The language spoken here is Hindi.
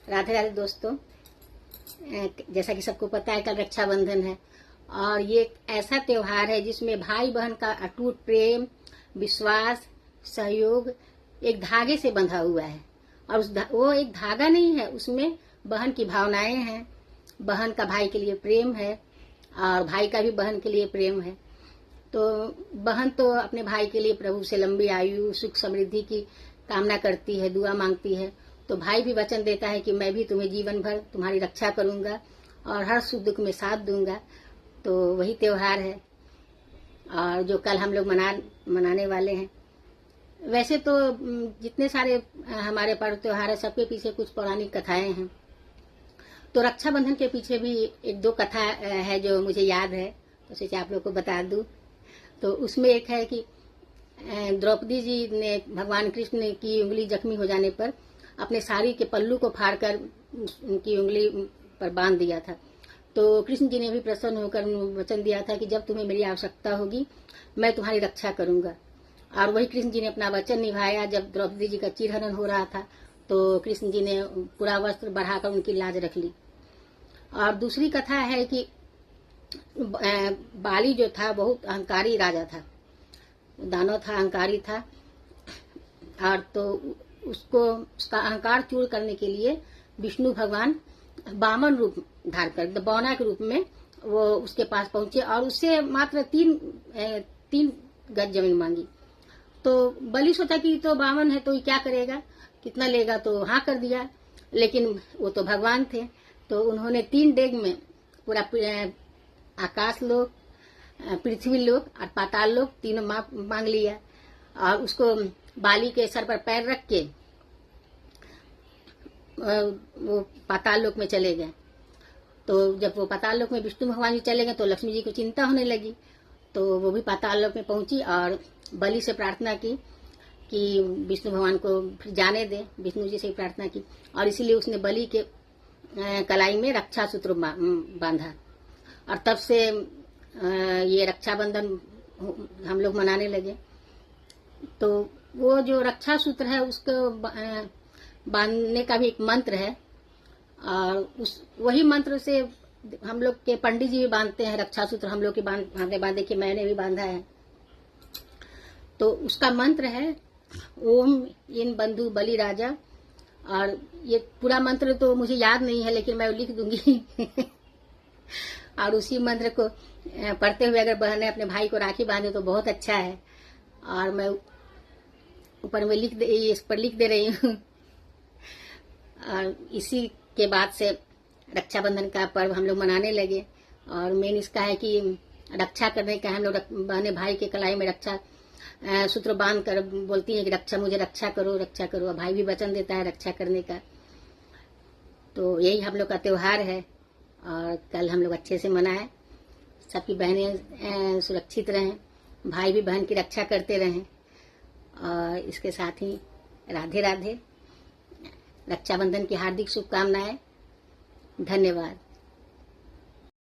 राधे राधे दोस्तों। जैसा कि सबको पता है कल रक्षाबंधन है और ये एक ऐसा त्योहार है जिसमें भाई बहन का अटूट प्रेम, विश्वास, सहयोग एक धागे से बंधा हुआ है। और वो एक धागा नहीं है, उसमें बहन की भावनाएं हैं, बहन का भाई के लिए प्रेम है और भाई का भी बहन के लिए प्रेम है। तो बहन तो अपने भाई के लिए प्रभु से लंबी आयु, सुख, समृद्धि की कामना करती है, दुआ मांगती है। तो भाई भी वचन देता है कि मैं भी तुम्हें जीवन भर तुम्हारी रक्षा करूंगा और हर सुख दुख में साथ दूंगा। तो वही त्योहार है और जो कल हम लोग मनाने वाले हैं। वैसे तो जितने सारे हमारे पर्व त्योहार है सबके पीछे कुछ पौराणिक कथाएं हैं। तो रक्षाबंधन के पीछे भी एक दो कथा है जो मुझे याद है, तो सोचा आप लोग को बता दूं। तो उसमें एक है कि द्रौपदी जी ने भगवान कृष्ण की उंगली जख्मी हो जाने पर अपने साड़ी के पल्लू को फाड़कर उनकी उंगली पर बांध दिया था। तो कृष्ण जी ने भी प्रसन्न होकर वचन दिया था कि जब तुम्हें मेरी आवश्यकता होगी मैं तुम्हारी रक्षा करूंगा। और वही कृष्ण जी ने अपना वचन निभाया। जब द्रौपदी जी का चीरहरण हो रहा था तो कृष्ण जी ने पूरा वस्त्र बढ़ाकर उनकी लाज रख ली। और दूसरी कथा है कि बाली जो था बहुत अहंकारी राजा था, दानव था, अहंकारी था। और तो उसका अहंकार चूर करने के लिए विष्णु भगवान वामन रूप धार कर बौना के रूप में वो उसके पास पहुंचे और उससे मात्र तीन गज जमीन मांगी। तो बलि सोचा कि तो वामन है तो ये क्या करेगा, कितना लेगा, तो हाँ कर दिया। लेकिन वो तो भगवान थे, तो उन्होंने 3 डेग में पूरा आकाश लोक, पृथ्वी लोक और पाताल लोक तीनों मांग लिया। और उसको बाली के सर पर पैर रख के वो पाताल लोक में चले गए। तो जब वो पाताल लोक में विष्णु भगवान जी चले गए तो लक्ष्मी जी को चिंता होने लगी। तो वो भी पाताल लोक में पहुंची और बलि से प्रार्थना की कि विष्णु भगवान को फिर जाने दे। विष्णु जी से प्रार्थना की और इसीलिए उसने बलि के कलाई में रक्षा सूत्र बांधा। और तब से ये रक्षाबंधन हम लोग मनाने लगे। तो वो जो रक्षा सूत्र है उसको बांधने का भी एक मंत्र है और वही मंत्र से हम लोग के पंडित जी भी बांधते हैं रक्षा सूत्र। हम लोग के बांधे कि मैंने भी बांधा है। तो उसका मंत्र है ओम इन बंधु बलि राजा। और ये पूरा मंत्र तो मुझे याद नहीं है लेकिन मैं लिख दूंगी और उसी मंत्र को पढ़ते हुए अगर बहनें अपने भाई को राखी बांधे तो बहुत अच्छा है। और मैं ऊपर में इस पर लिख दे रही हूँ। और इसी के बाद से रक्षाबंधन का पर्व हम लोग मनाने लगे। और मेन इसका है कि रक्षा करने का। हम लोग बहनें भाई के कलाई में रक्षा सूत्र बांध कर बोलती हैं कि मुझे रक्षा करो, रक्षा करो। और भाई भी वचन देता है रक्षा करने का। तो यही हम लोग का त्योहार है और कल हम लोग अच्छे से मनाए। सबकी बहनें सुरक्षित रहें, भाई भी बहन की रक्षा करते रहें। और इसके साथ ही राधे राधे, रक्षाबंधन की हार्दिक शुभकामनाएं। धन्यवाद।